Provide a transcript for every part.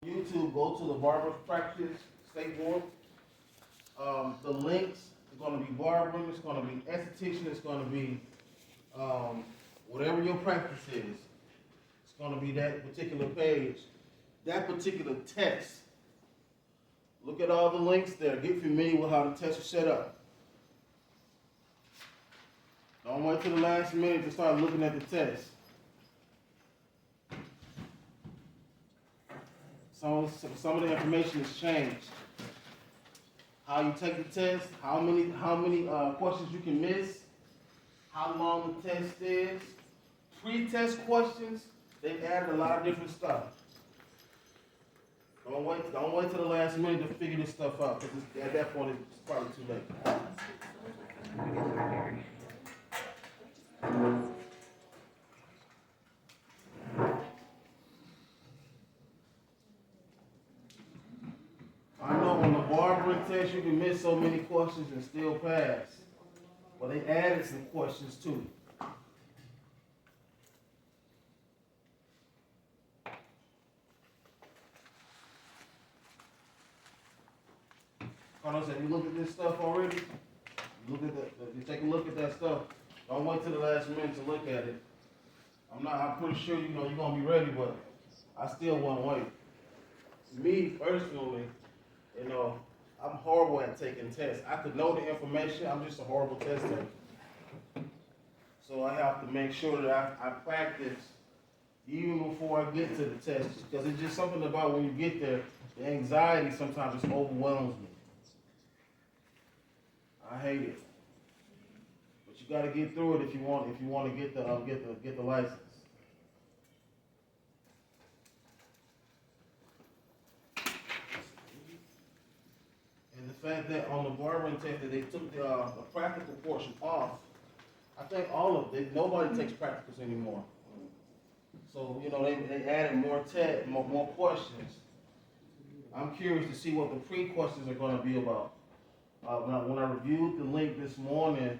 YouTube, go to the Barber Practice State Board. The links are going to be barbering, it's going to be esthetician, it's going to be whatever your practice is. It's going to be that particular page, that particular test. Look at all the links there. Get familiar with how the test is set up. Don't wait till the last minute to start looking at the test. Some of the information has changed. How you take the test, how many questions you can miss, how long the test is, pre-test questions. They've added a lot of different stuff. Don't wait till the last minute to figure this stuff out, because at that point it's probably too late. I know on the barbering test you can miss so many questions and still pass. Well, they added some questions too. Carlos said, you look at this stuff already? You look at you take a look at that stuff. Don't wait till the last minute to look at it. I'm pretty sure you're gonna be ready, but I still want to wait. Me personally, I'm horrible at taking tests. I could know the information, I'm just a horrible test taker. So I have to make sure that I practice even before I get to the test, because it's just something about when you get there, the anxiety sometimes just overwhelms me. I hate it. But you got to get through it if you want to get the license. And the fact that on the barbering test that they took the practical portion off, I think nobody takes practicals anymore. So they added more questions. I'm curious to see what the pre-questions are going to be about. When I reviewed the link this morning,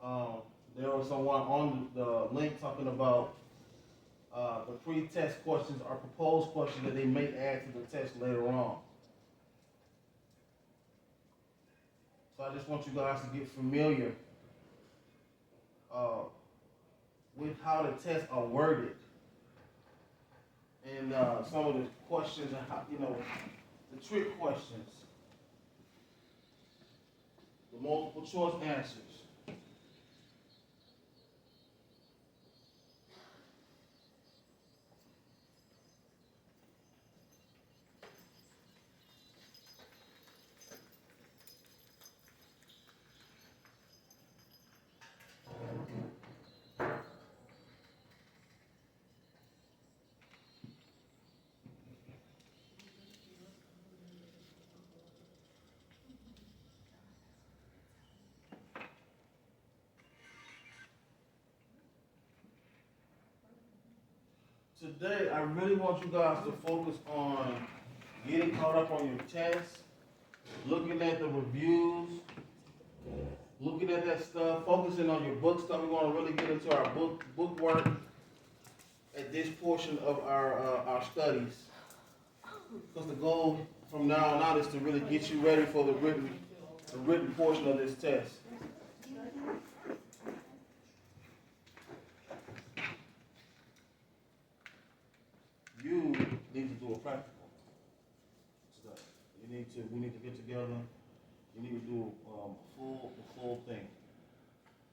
there was someone on the link talking about the pre-test questions are proposed questions that they may add to the test later on. So I just want you guys to get familiar with how the tests are worded and some of the questions and how, the trick questions, the multiple choice answers. Today, I really want you guys to focus on getting caught up on your tests, looking at the reviews, looking at that stuff, focusing on your book stuff. We're going to really get into our book work at this portion of our studies. Because the goal from now on out is to really get you ready for the written portion of this test. You need to do a practical study. We need to get together. You need to do the full thing,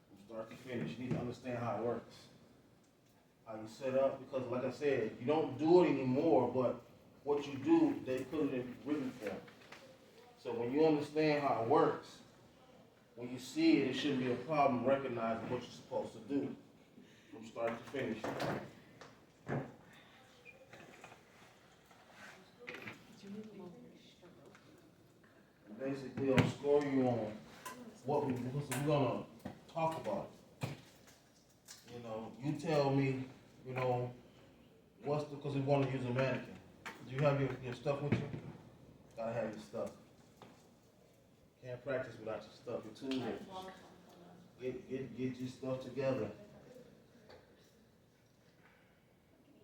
from start to finish. You need to understand how it works, how you set up. Because, like I said, you don't do it anymore, but what you do, they put it in written form. So when you understand how it works, when you see it, it shouldn't be a problem recognizing what you're supposed to do from start to finish. Basically, I'll score you on what we're gonna talk about. You tell me, because we want to use a mannequin. Do you have your stuff with you? Gotta have your stuff. Can't practice without your stuff, your tools. Get your stuff together.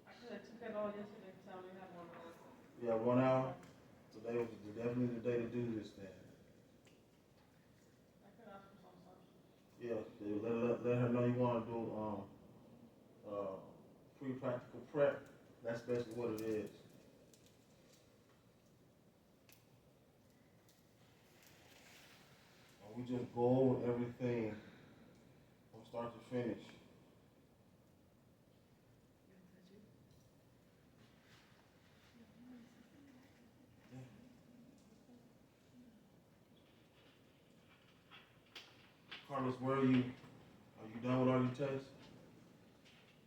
I took that all yesterday, so we have one more. Yeah, 1 hour. Today was definitely the day to do this then. Yeah, let her know you wanna do, uh, pre-practical prep. That's basically what it is. We just go over everything from start to finish. Carlos, where are you? Are you done with all your tests?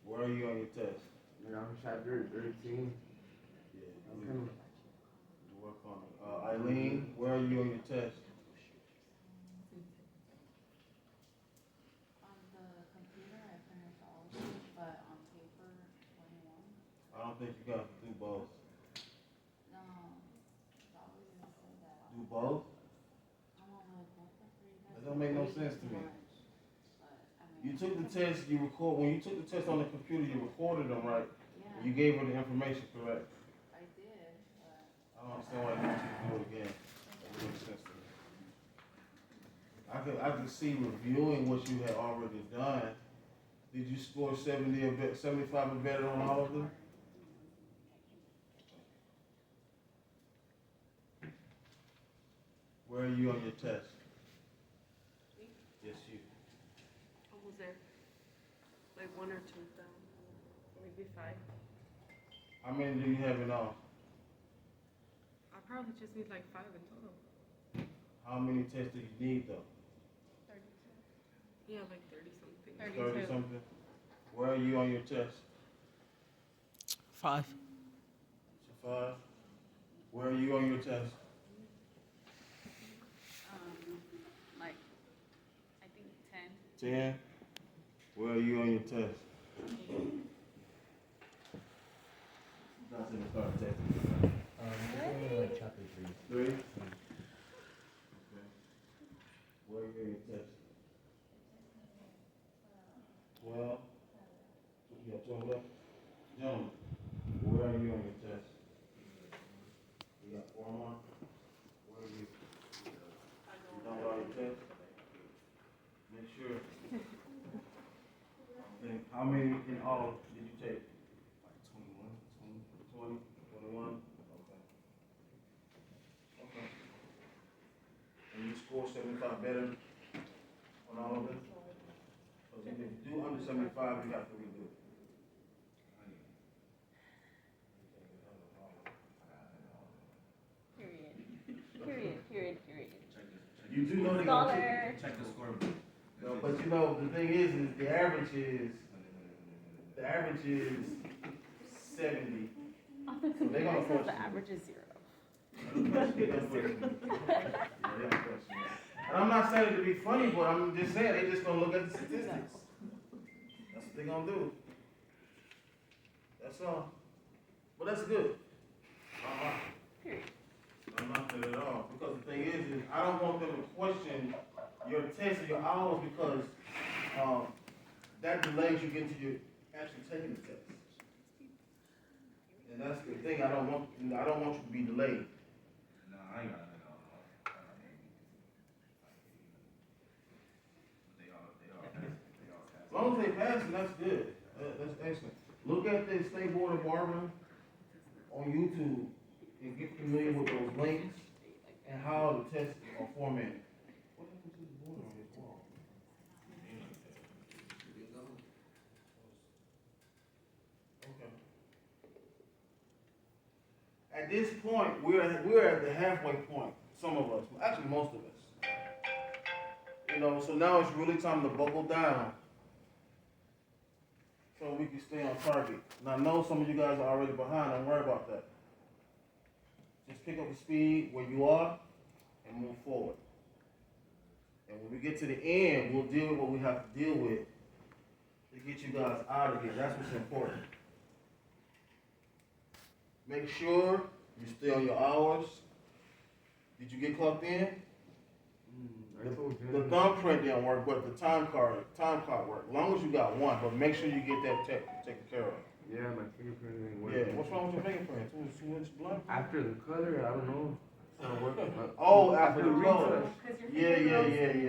Where are you on your test? Yeah, I'm chapter 13. Yeah, Okay. you work on it. Eileen, where are you on your test? On the computer, I finished all of it, but on paper, 21. I don't think you got to do both. No, that was just say that. Do both? I'm on like both the three. That don't make no sense to me. But I mean. You took the test, you record, when you took the test on the computer, you recorded them, right? Yeah. And you gave her the information, correct? I did, but. I don't understand why you want you to do it again. That doesn't make sense to me. I could see reviewing what you had already done. Did you score 70 or 75 or better on all of them? Where are you on your test? Yes, you. Almost there. Like 1 or 2 down. Maybe 5. How many do you have in all? I probably just need like 5 in total. How many tests do you need though? 32. Yeah, like 30 something. 30 something? Where are you on your test? 5. So 5. Where are you on your test? Like, I think 10. 10. Where are you on your test? Not in the start testing. Like chapter 3. 3. Okay. Where are you on your test? 12. You got 12 left? Gentlemen, where are you on your test? You got 4 more? Where are you? You done with all your tests? Make sure. Think, how many in all did you take? Like 21, 20. 20, 21? Okay. Okay. And you score 75 better on all of it? Because if you do under 75, you have to redo it. Period. You do know they're gonna Scholar. Check the scoreboard. no, but you know, the thing is the average is 70. On the So they computer, gonna it says force the you. average is 0. And I'm not saying it to be funny, but I'm just saying they just gonna look at the statistics. That's what they gonna do. That's all. But that's good. Period. I'm not good at all. Because the thing is I don't want them to question your test or your hours because that delays you getting to your actually taking the test. And that's the thing. I don't want you to be delayed. No, I ain't got nothing on. They all pass. As long as they pass, that's good. That's excellent. Look at the State Board of Barbering on YouTube and get familiar with those links and how the tests are formatted. What happened to the board on this wall? Okay. At this point, we're at the halfway point. Some of us, actually most of us. You know, so now it's really time to buckle down so we can stay on target. Now I know some of you guys are already behind, don't worry about that. Just pick up the speed where you are and move forward. And when we get to the end, we'll deal with what we have to deal with to get you guys out of here. That's what's important. Make sure you stay on your hours. Did you get clocked in? I told The you. thumbprint didn't work, but the time card worked. As long as you got one, but make sure you get that taken care of. Yeah, my fingerprint ain't Yeah, working. what's wrong with your fingerprint? Too much blood? After the color, I don't know. It's not working. Oh, after the retouch. color. Cause your Yeah, finger yeah, goes-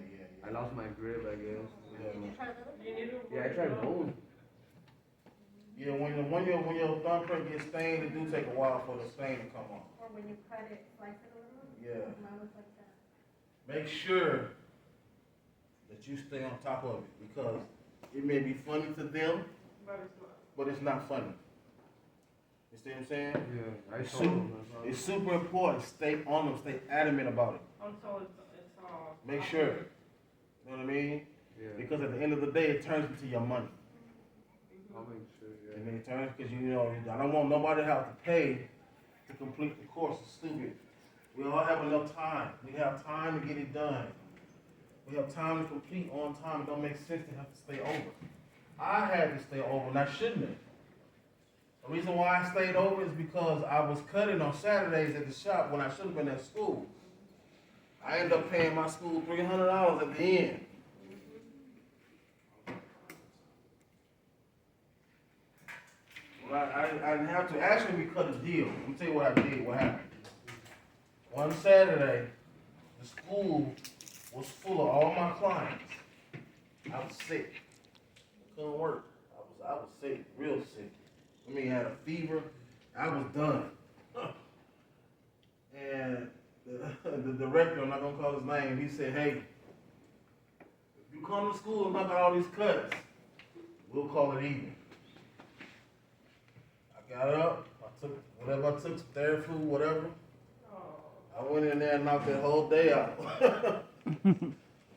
yeah. I lost my grip, I guess. Did you try the other? You need to. Yeah, I tried both. Yeah, when your thumbprint gets stained, it do take a while for the stain to come off. Or when you cut it, slice it a little? Yeah. Mine was like that. Make sure that you stay on top of it because it may be funny to them, But it's not. but it's not funny. You see what I'm saying? Yeah, I It's told him. that's all. It's super important. Stay on them. Stay adamant about it. Until it's Make sure. You know what I mean? Yeah, Because at the end of the day, it turns into your money. I'll make sure, And yeah. then it turns because you know I don't want nobody to have to pay to complete the course. It's stupid. We all have enough time. We have time to get it done. We have time to complete on time. It don't make sense to have to stay over. I had to stay over, and I shouldn't have. The reason why I stayed over is because I was cutting on Saturdays at the shop when I should have been at school. I ended up paying my school $300 at the end. Well, I didn't have to. Actually, we cut a deal. Let me tell you what I did, what happened. One Saturday, the school was full of all my clients. I was sick. I couldn't work. I was sick, real sick. I mean, I had a fever. I was done. And the director, I'm not gonna call his name, he said, hey, if you come to school and knock out all these cuts, we'll call it even. I got up, I took whatever I took, some Theraflu, whatever. I went in there and knocked that whole day out.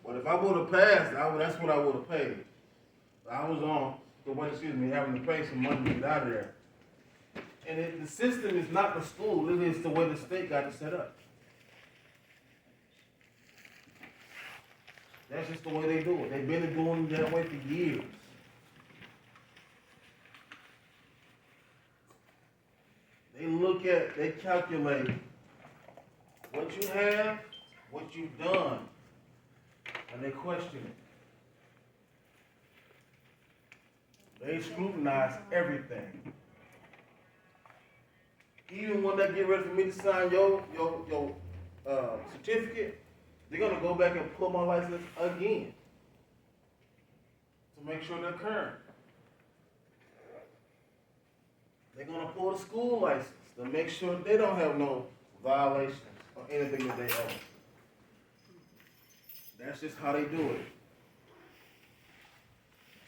But if I would have passed, that's what I would have paid. I was on having to pay some money to get out of there. And the system is not the school, it is the way the state got it set up. That's just the way they do it. They've been doing it that way for years. They calculate what you have, what you've done, and they question it. They scrutinize everything. Even when they get ready for me to sign your certificate, they're gonna go back and pull my license again to make sure they're current. They're gonna pull the school license to make sure they don't have no violations or anything that they owe. That's just how they do it.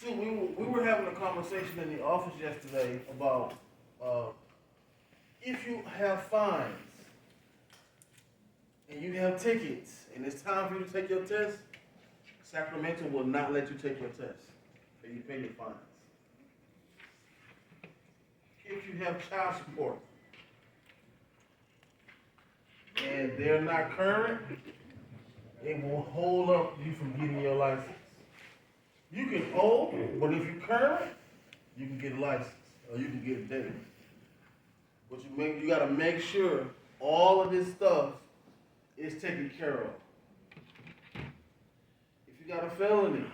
Too, we were having a conversation in the office yesterday about if you have fines and you have tickets and it's time for you to take your test, Sacramento will not let you take your test and you pay your fines. If you have child support and they're not current, it will hold up you from getting your license. You can owe, but if you're current, you can get a license or you can get a date. But you gotta make sure all of this stuff is taken care of. If you got a felony,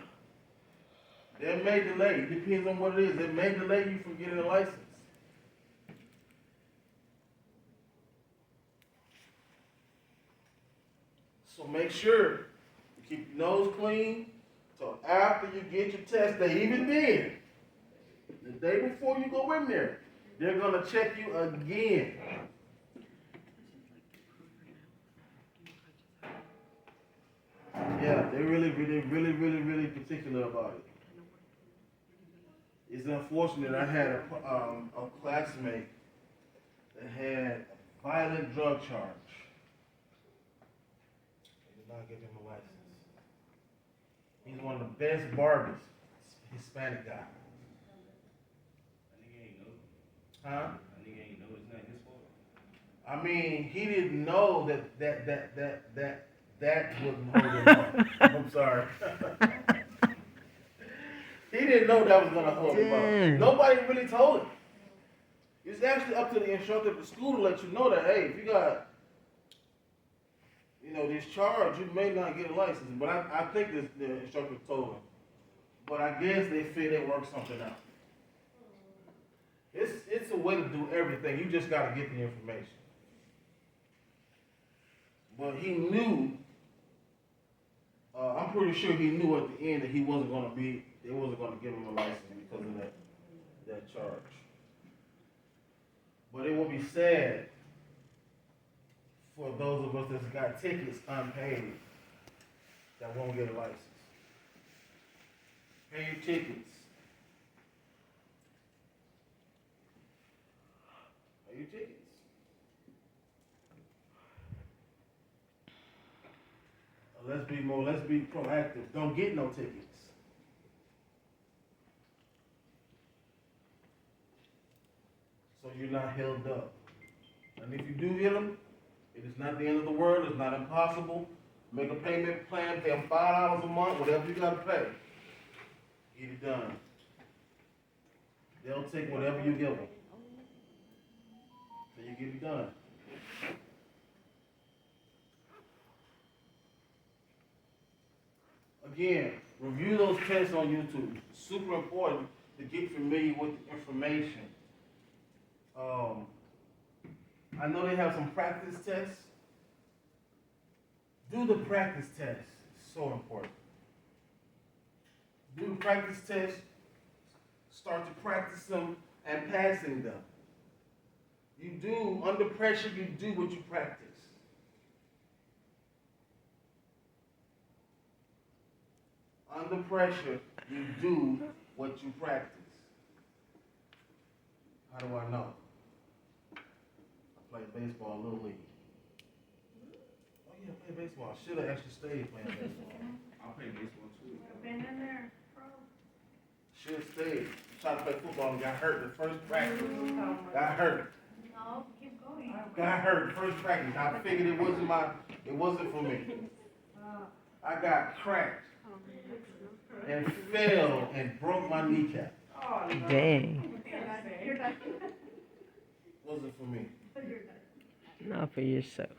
they may delay. It depends on what it is. They may delay you from getting a license. So make sure you keep your nose clean till after you get your test day. Even then, the day before you go in there, they're gonna check you again. Yeah, they're really particular about it. It's unfortunate. I had a classmate that had a violent drug charge. They did not give him a license. He's one of the best barbers, Hispanic guy. Huh? I mean, he didn't know that wouldn't hold him up. I'm sorry. He didn't know that was gonna hold him up. Nobody really told him. It's actually up to the instructor at the school to let you know that, hey, if you got, this charge, you may not get a license. But I think the instructor told him. But I guess they feel they work something out. way to do everything. You just gotta get the information. But he knew, I'm pretty sure he knew at the end that they wasn't gonna give him a license because of that charge. But it will be sad for those of us that's got tickets unpaid that won't get a license. Pay your tickets. Pay your tickets. Let's be proactive. Don't get no tickets. So you're not held up. And if you do get them, it is not the end of the world. It's not impossible. Make a payment plan. Pay them $5 a month, whatever you got to pay. Get it done. They'll take whatever you give them. So you get it done. Again, review those tests on YouTube. Super important to get familiar with the information. I know they have some practice tests. Do the practice test. It's so important. Do the practice test. Start to practice them and passing them. You do, under pressure, you do what you practice. Under pressure, you do what you practice. How do I know? I played baseball, Little League. Oh yeah, I played baseball. I should have actually stayed playing baseball. I'll play baseball too. Been in there, bro. Should have stayed. Tried to play football and got hurt the first practice. Got hurt. No, keep going. Got hurt the first practice. I figured it wasn't for me. I got cracked and fell and broke my kneecap. Dang. Wasn't for me. Not for yourself.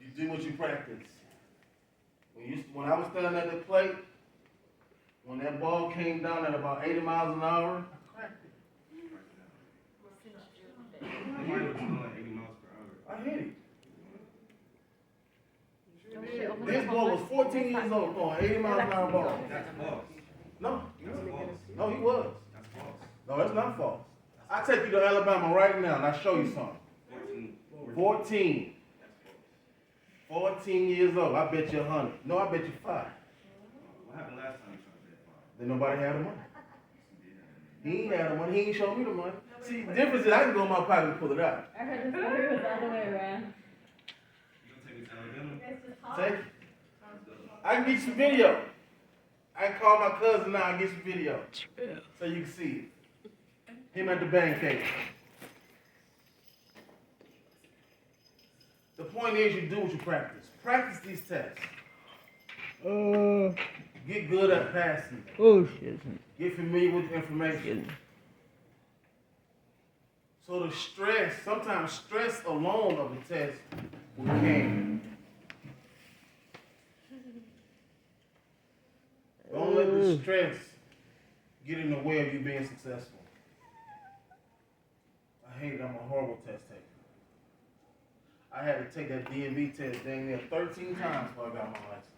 You do what you practice. When I was standing at the plate, when that ball came down at about 80 miles an hour, I cracked it. It might have been like 80 miles per hour. I hit it. Don't shit over This the boy was public. 14 years old throwing 80 miles an hour ball. That's false. No, That's false. no, he was. That's false. No, that's not false. I take you to Alabama right now and I show you something. 14. 14. That's false. 14 years old. I bet you 100. No, I bet you 5. What happened last time you tried to bet 5? Then nobody had the money. He ain't had the money. He ain't show me the money. See, the difference is I can go in my pocket and pull it out. I heard the story was the other way around. You gonna take me to Alabama? Take it. I can get you some video. I can call my cousin now and get some video. So you can see it. Him at the bank cake. The point is you do what you practice. Practice these tests. Get good at passing. Oh shit. Get familiar with the information. So the stress, sometimes stress alone of the test will can. Don't let the stress get in the way of you being successful. I hate it. I'm a horrible test taker. I had to take that DMV test dang near 13 times before I got my license.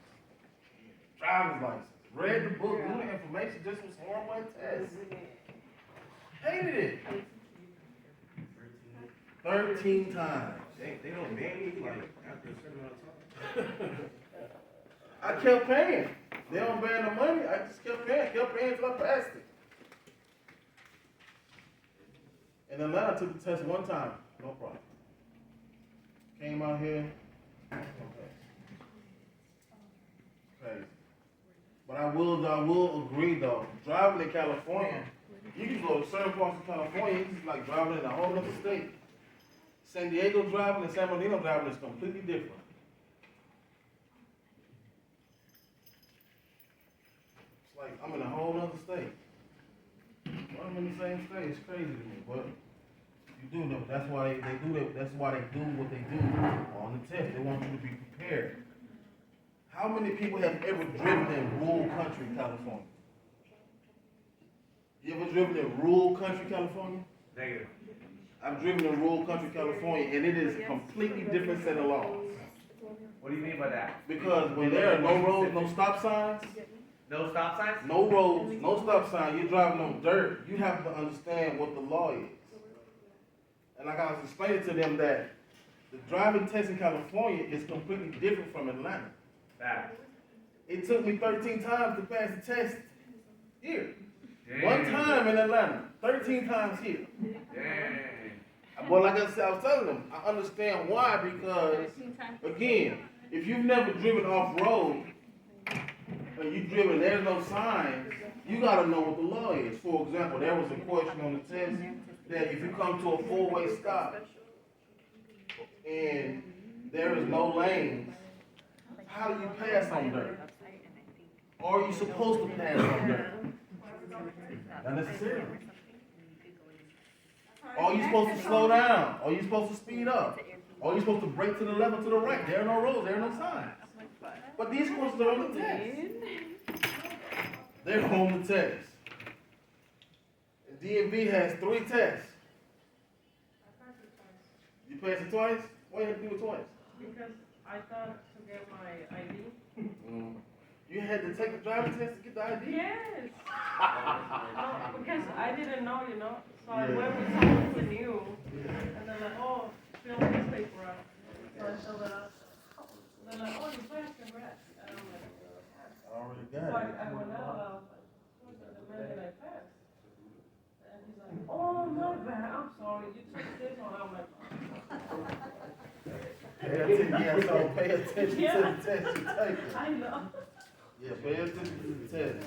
Driver's license. Read the book, knew the information, just was horrible at tests. Hated it. 13 times. They don't ban me like after a certain amount of time. I kept paying. They don't ban the money. I just kept paying until I passed it. In Atlanta, I took the test one time, no problem. Came out here, okay. Crazy. But I will agree though. Driving in California, you can go to certain parts of California, it's like driving in a whole other state. San Diego driving and San Bernardino driving is completely different. It's like I'm in a whole other state. Well, I'm in the same state. It's crazy to me, but you do know. That's why they do that. That's why they do what they do on the test. They want you to be prepared. How many people have ever driven in rural country, California? You ever driven in rural country, California? Negative. I've driven in rural country California, and it is a completely different set of laws. What do you mean by that? Because when there are no roads, no stop signs, No stop signs? no roads, no stop sign, you're driving on dirt, you have to understand what the law is. And like I was explaining to them that the driving test in California is completely different from Atlanta. That. It took me 13 times to pass the test here. Dang. One time in Atlanta, 13 times here. Dang. But like I said, I was telling them, I understand why, because, again, if you've never driven off-road, and you've driven, there's no signs, you gotta know what the law is. For example, there was a question on the test that if you come to a four-way stop, and there is no lanes, how do you pass on dirt? Or are you supposed to pass on dirt? Not necessarily. Are you supposed to slow down? Are you supposed to speed up? Are you supposed to brake to the left or to the right? There are no roads, there are no signs. But these questions are on the test. They're on the test. DMV has 3 tests. You passed it twice? Why you had to do it twice? Because I thought to get my ID. You had to take the driving test to get the ID? Yes. No, because I didn't know, So I Yeah. went with someone who knew, and they're like, oh, fill this paper out. So I filled it out. They're like, oh, you passed, congrats. And I'm like, I already so got it. I went out, I was like, what's the man that I passed? And he's like, oh, my bad, I'm sorry, you took this one. I'm like, Pay attention, yeah, so pay attention to the Yeah. test you take. I know. Yeah, pay attention to the test.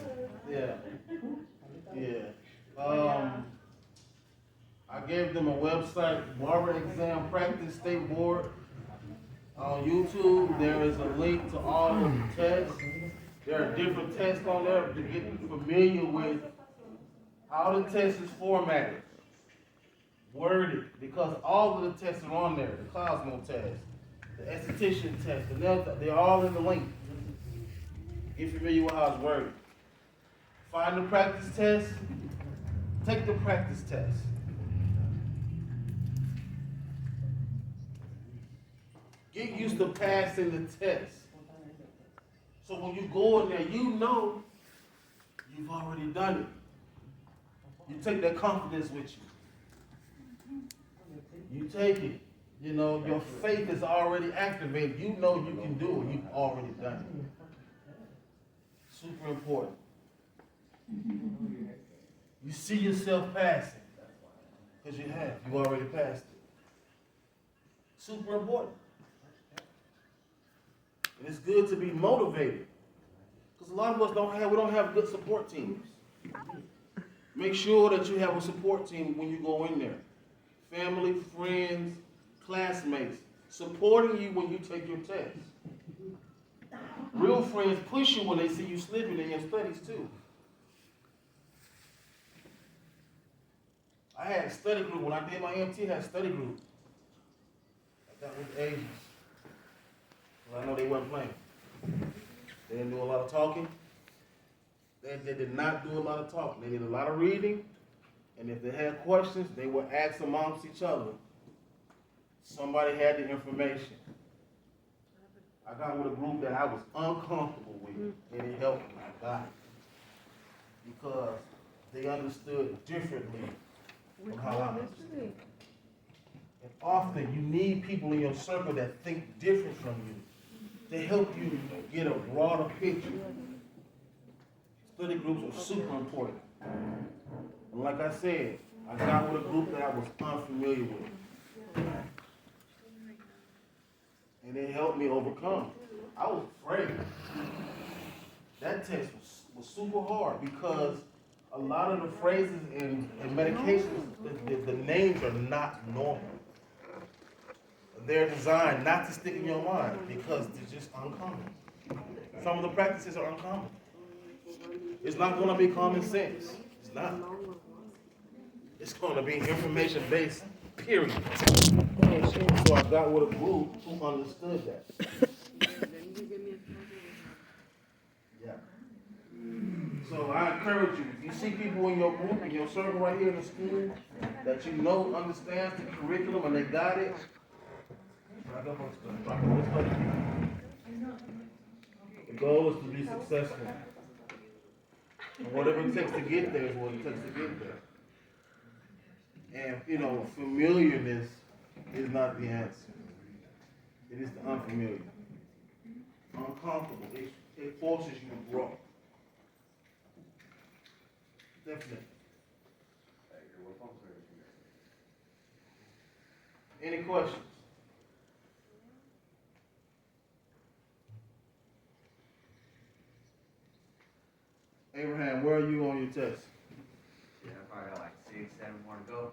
Yeah. I gave them a website, Barber Exam Practice State Board. On YouTube, there is a link to all of the tests. There are different tests on there to get you familiar with how the test is formatted, worded, because all of the tests are on there. The Cosmo test, the esthetician test, the nail test, they're all in the link. Get familiar with how it's worded. Find the practice test, take the practice test. Get used to passing the test. So when you go in there, you know you've already done it. You take that confidence with you. You take it. Your faith is already activated. You know you can do it. You've already done it. Super important. You see yourself passing. Because you have. You already passed it. Super important. And it's good to be motivated. Because a lot of us we don't have good support teams. Make sure that you have a support team when you go in there. Family, friends, classmates, supporting you when you take your test. Real friends push you when they see you slipping in your studies too. I had a study group. When I did my MT, I had a study group. I got with the Asians. Well, I know they weren't playing. They didn't do a lot of talking. They did not do a lot of talking. They did a lot of reading. And if they had questions, they would ask amongst each other. Somebody had the information. I got with a group that I was uncomfortable with, and it helped me. I got it. Because they understood differently from how I understood. And often you need people in your circle that think different from you to help you get a broader picture. Study groups are super important. And like I said, I got with a group that I was unfamiliar with. And it helped me overcome. I was afraid. That test was super hard because a lot of the phrases and medications, the names are not normal. They're designed not to stick in your mind because they're just uncommon. Some of the practices are uncommon. It's not going to be common sense. It's not. It's going to be information-based, period. So I got with a group who understood that. Yeah. So I encourage you, if you see people in your group, in your circle right here in the school, that you know understands the curriculum and they got it, rock up on stuff. Rock up on stuff. The goal is to be successful. And whatever it takes to get there is what it takes to get there. And, you know, familiarness is not the answer. It is the unfamiliar. Uncomfortable. It forces you to grow. Definitely. Any questions? Abraham, where are you on your test? Yeah, I probably got like 6, 7 more to go.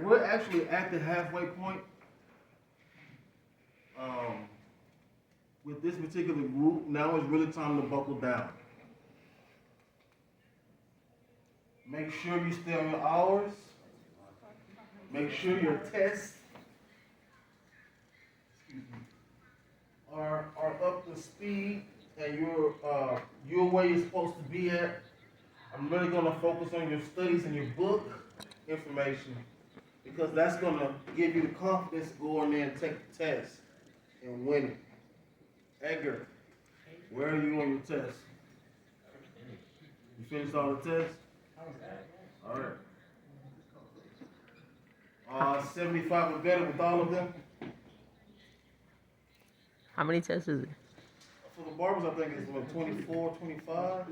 We're actually at the halfway point. With this particular group, now it's really time to buckle down. Make sure you stay on your hours. Make sure your tests are up to speed and you're where you're supposed to be at. I'm really going to focus on your studies and your book information because that's going to give you the confidence to go in there and take the test and win it. Edgar, where are you on your test? You finished all the tests? All right. 75 or better with all of them? How many tests is it? For the barbers, I think it's what, 24, 25?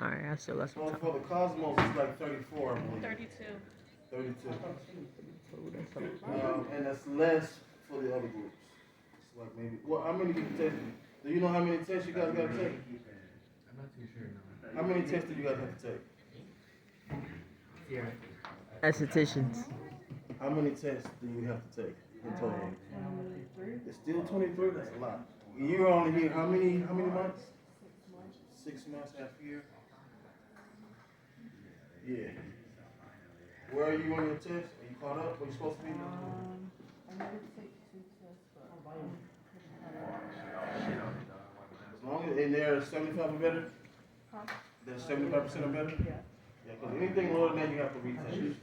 Alright, I still got some Well, time. for the Cosmos, it's like 34, I believe. 32. 32. Ooh, that's a- And that's less for the other groups. It's like maybe, well, how many tests? Do you know how many tests you guys got to take? I'm not too sure now. How many tests do you guys have to take? Estheticians. How many tests do you have to take in total? It's still 23? That's a lot. You're only here, how many months? 6 months, half a year? Yeah. Where are you on your test? Are you caught up? Where you supposed to be? I never take 2 tests, but As long as, and they're 75 or better? Huh? They're 75% or better? Yeah. Yeah, because anything lower than that, you have to retake.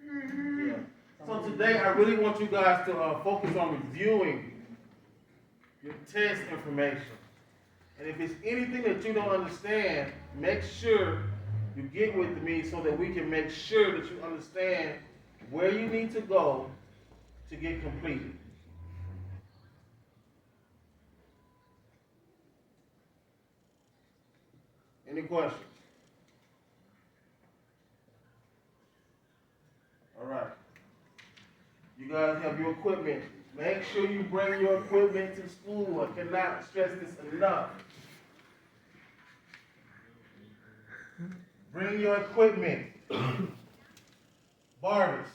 Yeah. So today, I really want you guys to focus on reviewing your test information. And if it's anything that you don't understand, make sure you get with me so that we can make sure that you understand where you need to go to get completed. Any questions? All right. You guys have your equipment. Make sure you bring your equipment to school. I cannot stress this enough. Bring your equipment. Barbers,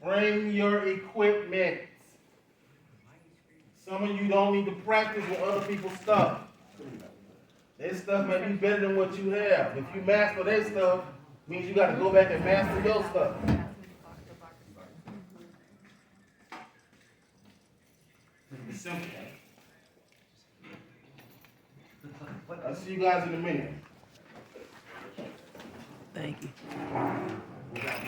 bring your equipment. Some of you don't need to practice with other people's stuff. Their stuff may be better than what you have. If you master their stuff, means you got to go back and master your stuff. It's simple. I'll see you guys in a minute. Thank you.